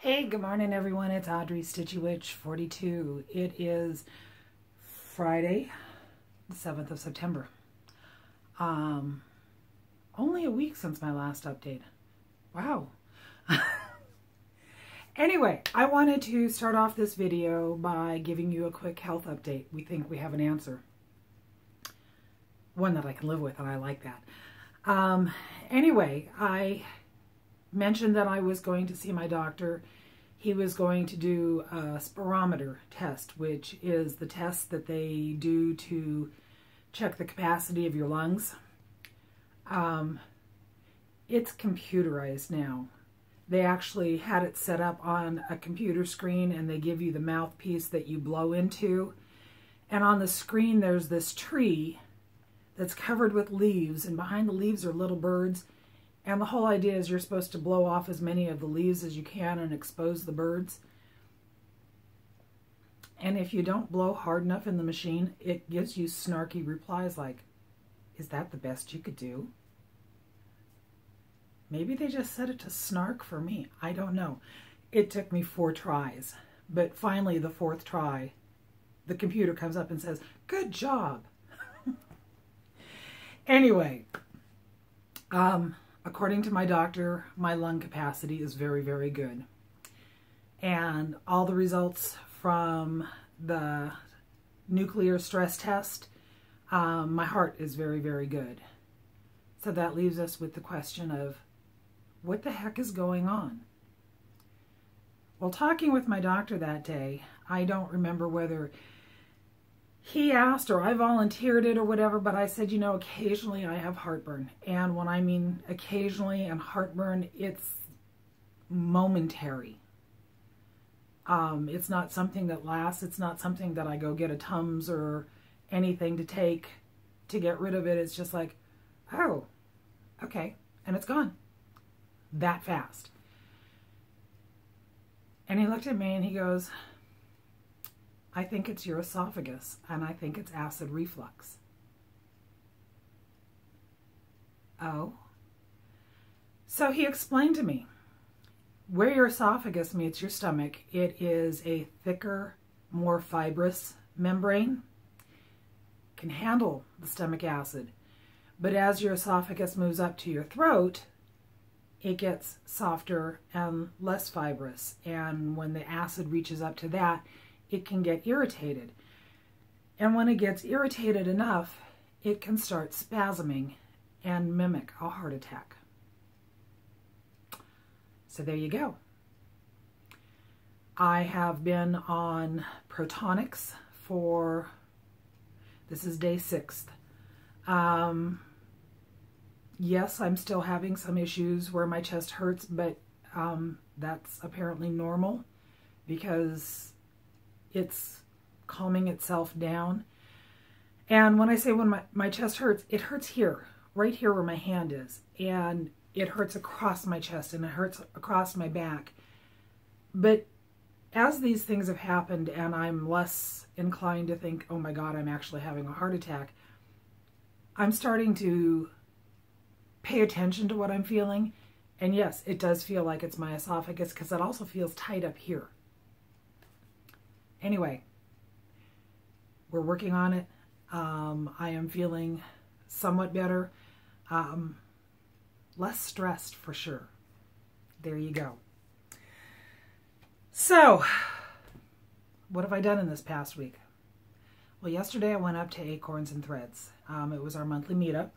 Hey, good morning everyone. It's Audrey Stitchy Witch 42. It is Friday, the 7th of September. Only a week since my last update. Wow. Anyway, I wanted to start off this video by giving you a quick health update. We think we have an answer. One that I can live with, and I like that. Anyway, I mentioned that I was going to see my doctor. He was going to do a spirometer test, which is the test that they do to check the capacity of your lungs. It's computerized now. They actually had it set up on a computer screen, and they give you the mouthpiece that you blow into. And on the screen there's this tree that's covered with leaves, and behind the leaves are little birds. And the whole idea is you're supposed to blow off as many of the leaves as you can and expose the birds. And if you don't blow hard enough in the machine, it gives you snarky replies like, "Is that the best you could do?" Maybe they just set it to snark for me. I don't know. It took me 4 tries. But finally, the 4th try, the computer comes up and says, "Good job." Anyway, according to my doctor, my lung capacity is very, very good. And all the results from the nuclear stress test, my heart is very, very good. So that leaves us with the question of, what the heck is going on? Well, talking with my doctor that day, I don't remember whether he asked or I volunteered it or whatever, but I said, you know, occasionally I have heartburn. And when I mean occasionally and heartburn, it's momentary. It's not something that lasts. It's not something that I go get a Tums or anything to take to get rid of it. It's just like, oh, okay, and it's gone. That fast. And he looked at me and he goes, "I think it's your esophagus, and I think it's acid reflux." Oh. So he explained to me, where your esophagus meets your stomach, it is a thicker, more fibrous membrane. Can handle the stomach acid. But as your esophagus moves up to your throat, it gets softer and less fibrous. And when the acid reaches up to that, it can get irritated. And when it gets irritated enough, it can start spasming and mimic a heart attack. So there you go. I have been on Protonics for, this is day 6th. Yes, I'm still having some issues where my chest hurts, but that's apparently normal because it's calming itself down. And when I say when my chest hurts, it hurts here, right here where my hand is. And it hurts across my chest and it hurts across my back. But as these things have happened and I'm less inclined to think, oh my God, I'm actually having a heart attack, I'm starting to pay attention to what I'm feeling. And yes, it does feel like it's my esophagus because it also feels tight up here. Anyway, we're working on it. I am feeling somewhat better. Less stressed for sure. There you go. So, what have I done in this past week? Well, yesterday I went up to Acorns and Threads. It was our monthly meetup.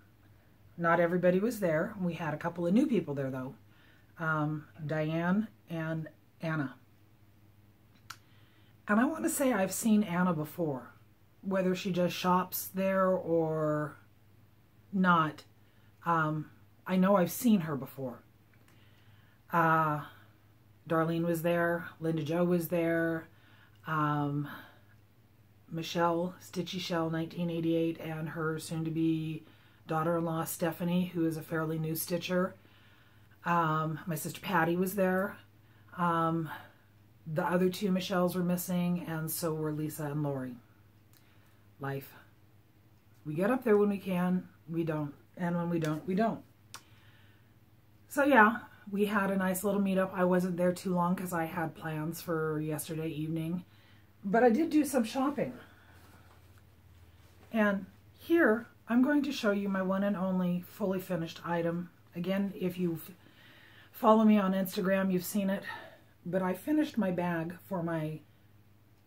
Not everybody was there. We had a couple of new people there, though. Diane and Anna. And I want to say I've seen Anna before. Whether she just shops there or not, I know I've seen her before. Darlene was there. Linda Jo was there. Michelle, Stitchy Shell 1988, and her soon-to-be daughter-in-law Stephanie, who is a fairly new stitcher. My sister Patty was there. The other 2 Michelles were missing, and so were Lisa and Lori. Life. We get up there when we can, we don't. And when we don't, we don't. So yeah, we had a nice little meetup. I wasn't there too long because I had plans for yesterday evening, but I did do some shopping. And here, I'm going to show you my one and only fully finished item. Again, if you follow me on Instagram, you've seen it, but I finished my bag for my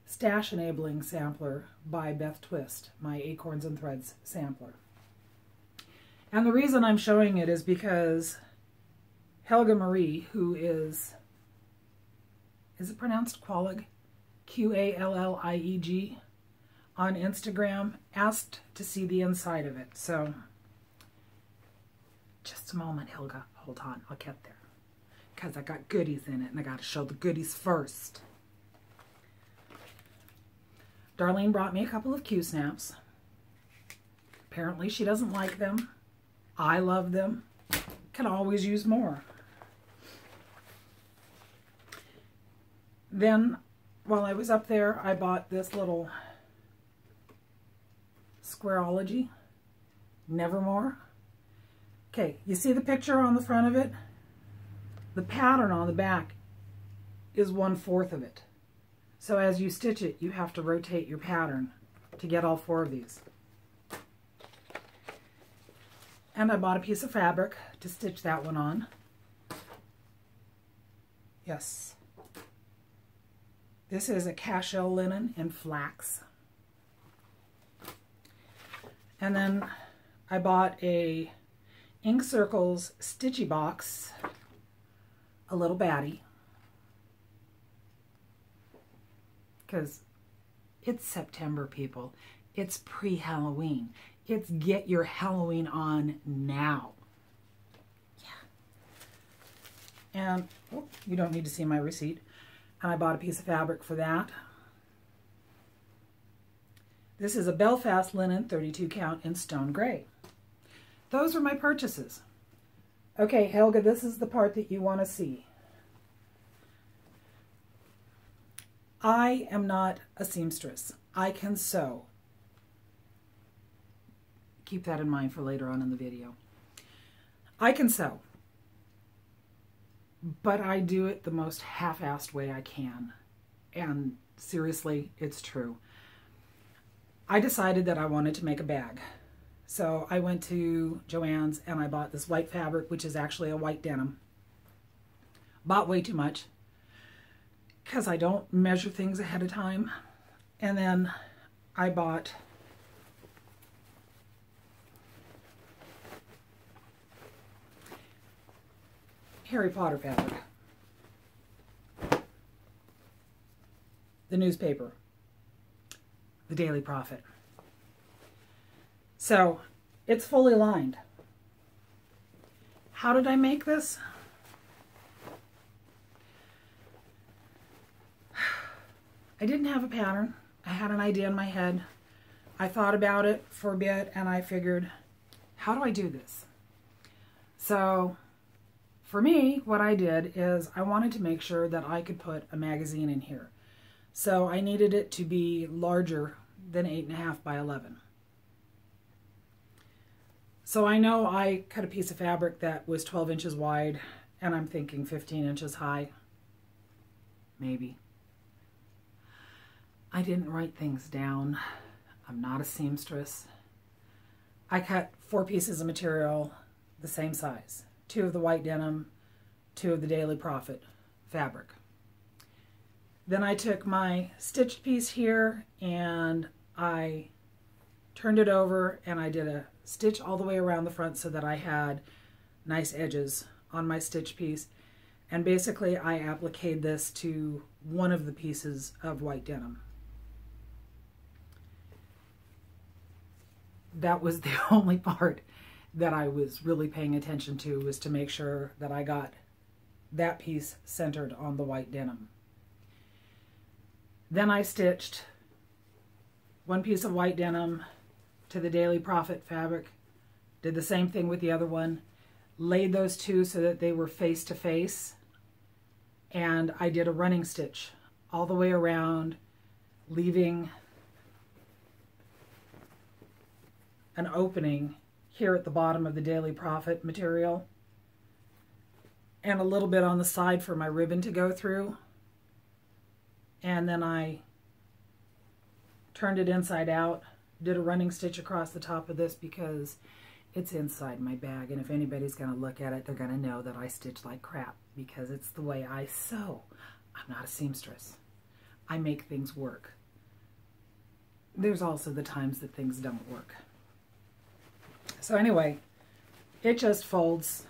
Stash Enabling Sampler by Beth Twist, my Acorns and Threads sampler. And the reason I'm showing it is because Helga Marie, who is it pronounced qallieg? Qallieg, on Instagram, asked to see the inside of it. So, just a moment, Helga. Hold on, I'll get there. Because I got goodies in it, and I got to show the goodies first. Darlene brought me a couple of Q-snaps. Apparently she doesn't like them. I love them. Can always use more. Then, while I was up there, I bought this little ology, Nevermore. Okay, you see the picture on the front of it? The pattern on the back is 1/4 of it. So as you stitch it, you have to rotate your pattern to get all 4 of these. And I bought a piece of fabric to stitch that one on. Yes. This is a Cashel linen in flax. And then I bought a Ink Circles Stitchy box, a little Batty, because it's September, people. It's pre-Halloween. It's get your Halloween on now. Yeah. And, oh, you don't need to see my receipt. And I bought a piece of fabric for that. This is a Belfast linen 32 count in stone gray. Those are my purchases. Okay, Helga, this is the part that you want to see. I am not a seamstress. I can sew. Keep that in mind for later on in the video. I can sew, but I do it the most half-assed way I can. And seriously, it's true. I decided that I wanted to make a bag. So I went to Joann's and I bought this white fabric, which is actually a white denim. Bought way too much because I don't measure things ahead of time. And then I bought Harry Potter fabric. The newspaper. The Daily Prophet. So, it's fully lined. How did I make this? I didn't have a pattern. I had an idea in my head. I thought about it for a bit and I figured, how do I do this? So, for me, what I did is I wanted to make sure that I could put a magazine in here. So I needed it to be larger than 8.5 by 11. So I know I cut a piece of fabric that was 12 inches wide, and I'm thinking 15 inches high. Maybe. I didn't write things down. I'm not a seamstress. I cut 4 pieces of material the same size. 2 of the white denim, 2 of the Daily Prophet fabric. Then I took my stitched piece here and I turned it over and I did a stitch all the way around the front so that I had nice edges on my stitch piece. And basically I appliqued this to one of the pieces of white denim. That was the only part that I was really paying attention to, was to make sure that I got that piece centered on the white denim. Then I stitched one piece of white denim to the Daily Prophet fabric, did the same thing with the other one, laid those two so that they were face to face, and I did a running stitch all the way around, leaving an opening here at the bottom of the Daily Prophet material. and a little bit on the side for my ribbon to go through. And then I turned it inside out, did a running stitch across the top of this because it's inside my bag, and if anybody's going to look at it, they're going to know that I stitch like crap because it's the way I sew. I'm not a seamstress. I make things work. There's also the times that things don't work. So anyway, it just folds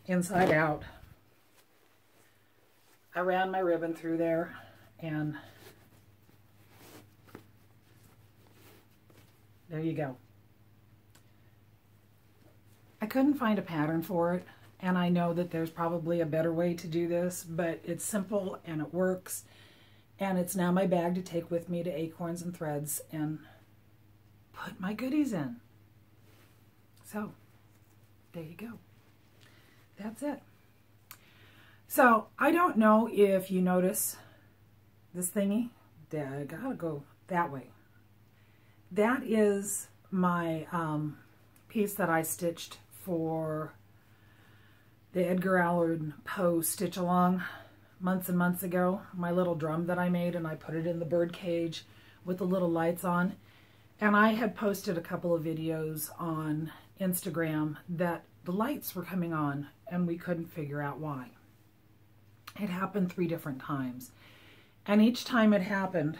inside out. I ran my ribbon through there, and there you go. I couldn't find a pattern for it, and I know that there's probably a better way to do this, but it's simple and it works, and it's now my bag to take with me to Acorns and Threads and put my goodies in. So, there you go. That's it. So, I don't know if you notice this thingy. I gotta go that way. That is my piece that I stitched for the Edgar Allan Poe Stitch Along months and months ago. My little drum that I made, and I put it in the bird cage with the little lights on. And I had posted a couple of videos on Instagram that the lights were coming on and we couldn't figure out why. It happened 3 different times. And each time it happened,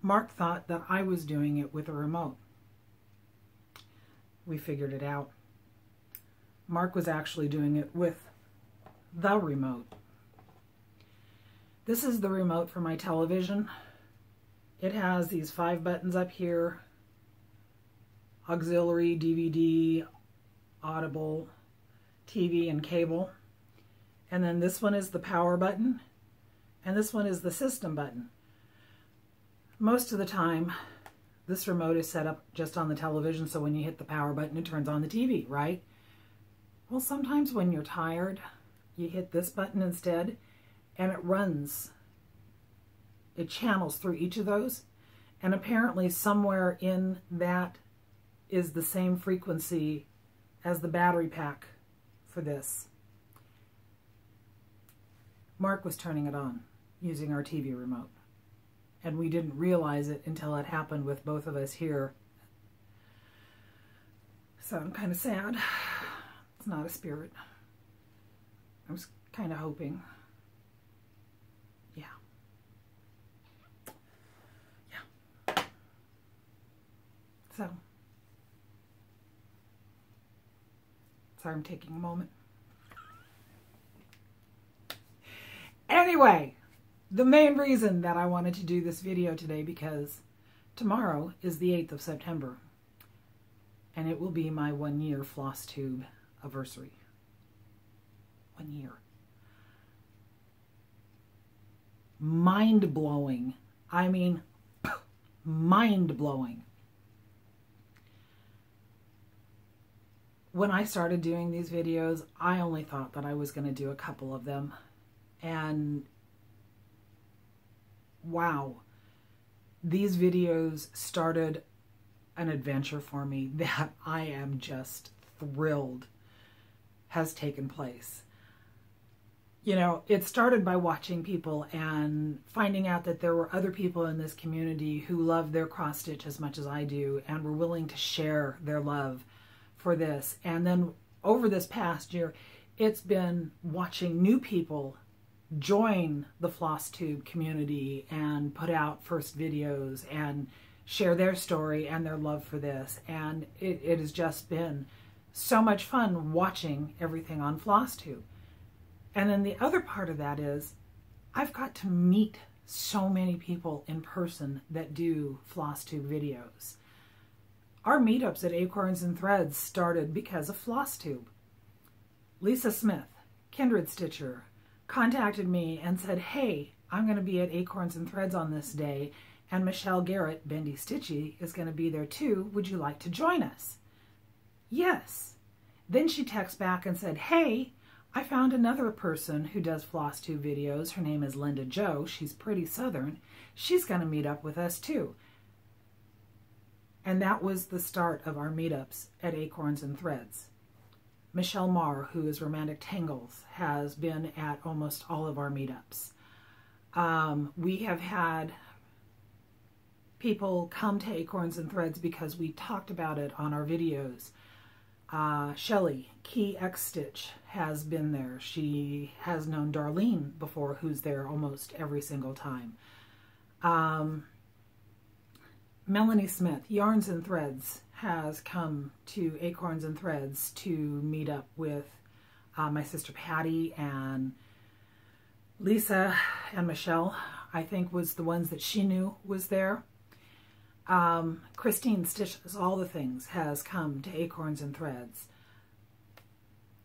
Mark thought that I was doing it with a remote. We figured it out. Mark was actually doing it with the remote. This is the remote for my television. It has these 5 buttons up here: auxiliary, DVD, audible, TV, and cable. And then this one is the power button, and this one is the system button. Most of the time, this remote is set up just on the television, so when you hit the power button, it turns on the TV, right? Well, sometimes when you're tired, you hit this button instead, and it runs. It channels through each of those, and apparently somewhere in that is the same frequency as the battery pack for this. Mark was turning it on using our TV remote, and we didn't realize it until it happened with both of us here. So I'm kind of sad. It's not a spirit. I was kind of hoping. Yeah. So, sorry I'm taking a moment. Anyway, the main reason that I wanted to do this video today, because tomorrow is the 8th of September, and it will be my 1-year floss tube anniversary. 1 year. Mind-blowing. I mean, mind-blowing. When I started doing these videos, I only thought that I was going to do a couple of them. And wow, these videos started an adventure for me that I am just thrilled has taken place. You know, it started by watching people and finding out that there were other people in this community who love their cross stitch as much as I do and were willing to share their love for this. And then over this past year, it's been watching new people join the floss tube community and put out first videos and share their story and their love for this. And it has just been so much fun watching everything on floss tube. And then the other part of that is I've got to meet so many people in person that do floss tube videos. Our meetups at Acorns and Threads started because of floss tube. Lisa Smith, Kindred Stitcher, contacted me and said, hey, I'm going to be at Acorns and Threads on this day, and Michelle Garrett, Bendy Stitchy, is going to be there too. Would you like to join us? Yes. Then she texts back and said, hey, I found another person who does floss tube videos. Her name is Linda Jo. She's pretty southern. She's going to meet up with us too. And that was the start of our meetups at Acorns and Threads. Michelle Marr, who is Romantic Tangles, has been at almost all of our meetups. We have had people come to Acorns and Threads because we talked about it on our videos. Shelly, Key X Stitch, has been there. She has known Darlene before, who's there almost every single time. Melanie Smith, Yarns and Threads, has come to Acorns and Threads to meet up with my sister Patty, and Lisa and Michelle, I think, was the ones that she knew was there. Christine Stitches All the Things has come to Acorns and Threads.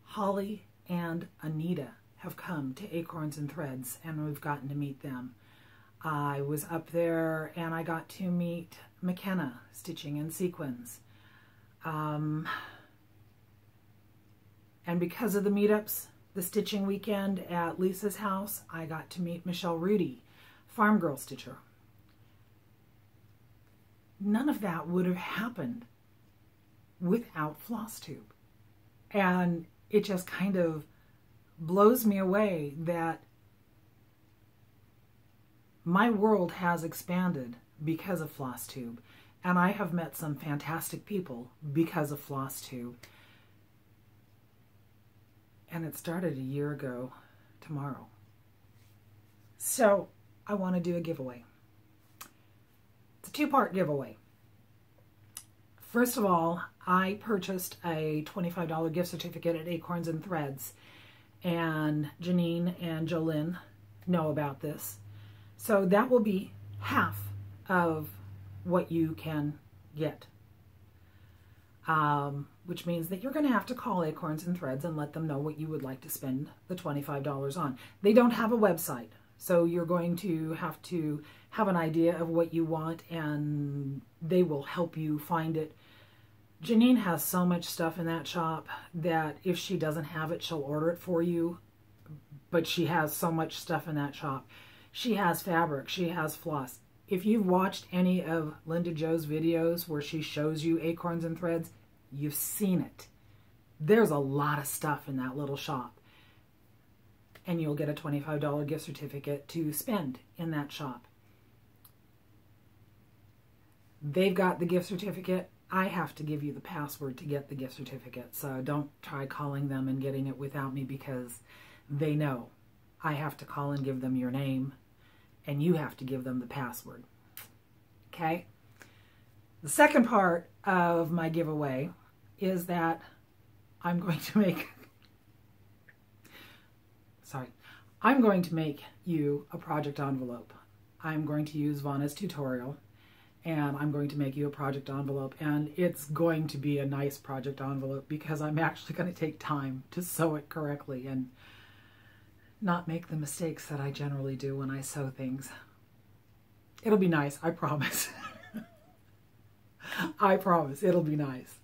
Holly and Anita have come to Acorns and Threads, and we've gotten to meet them. I was up there and I got to meet McKenna, Stitching in Sequins. And because of the meetups, the stitching weekend at Lisa's house, I got to meet Michelle Rudy, Farm Girl Stitcher. None of that would have happened without FlossTube. And it just kind of blows me away that my world has expanded because of FlossTube. And I have met some fantastic people because of FlossTube. And it started a year ago tomorrow. So I want to do a giveaway. It's a two-part giveaway. First of all, I purchased a $25 gift certificate at Acorns and Threads, and Janine and Jolynn know about this. So that will be half of what you can get, which means that you're going to have to call Acorns and Threads and let them know what you would like to spend the $25 on. They don't have a website, so you're going to have an idea of what you want, and they will help you find it. Janine has so much stuff in that shop that if she doesn't have it, she'll order it for you, but she has so much stuff in that shop. She has fabric, she has floss. If you've watched any of Linda Jo's videos where she shows you Acorns and Threads, you've seen it. There's a lot of stuff in that little shop. And you'll get a $25 gift certificate to spend in that shop. They've got the gift certificate. I have to give you the password to get the gift certificate. So don't try calling them and getting it without me, because they know. I have to call and give them your name, and you have to give them the password. Okay? The second part of my giveaway is that I'm going to make you a project envelope. I'm going to use Vanna's tutorial, and I'm going to make you a project envelope, and it's going to be a nice project envelope because I'm actually going to take time to sew it correctly and not make the mistakes that I generally do when I sew things. It'll be nice, I promise. I promise, it'll be nice.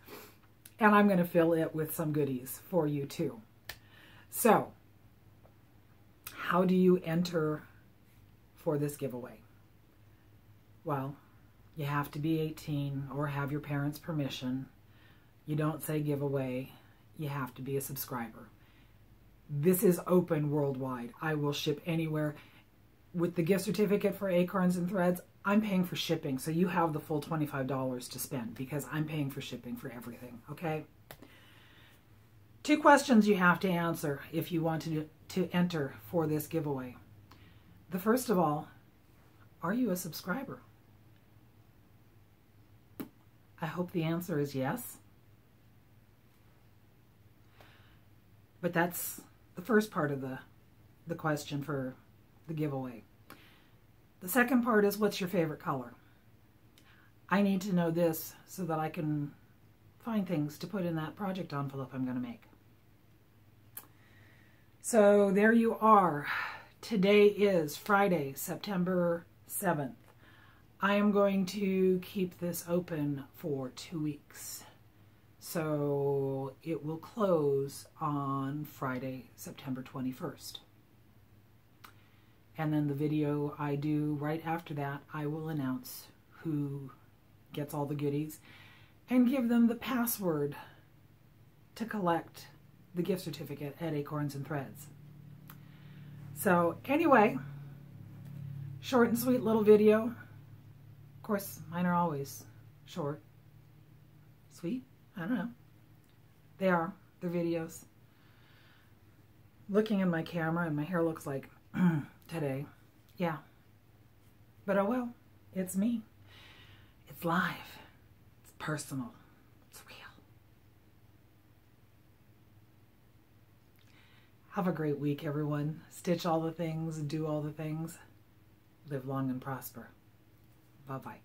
And I'm going to fill it with some goodies for you too. So, how do you enter for this giveaway? Well, you have to be 18 or have your parents' permission. You don't say giveaway. You have to be a subscriber. This is open worldwide. I will ship anywhere. With the gift certificate for Acorns and Threads, I'm paying for shipping, so you have the full $25 to spend because I'm paying for shipping for everything, okay? 2 questions you have to answer if you want to enter for this giveaway. The first of all, are you a subscriber? I hope the answer is yes. But that's the first part of the question for the giveaway. The second part is, what's your favorite color? I need to know this so that I can find things to put in that project envelope I'm going to make. So there you are. Today is Friday, September 7th. I am going to keep this open for 2 weeks. So it will close on Friday, September 21st. And then the video I do right after that, I will announce who gets all the goodies and give them the password to collect the gift certificate at Acorns and Threads. So anyway, short and sweet little video. Of course, mine are always short. Sweet? I don't know. They are. They're videos. Looking in my camera and my hair looks like today. Yeah. But oh well. It's me. It's live. It's personal. It's real. Have a great week, everyone. Stitch all the things, do all the things. Live long and prosper. Bye-bye.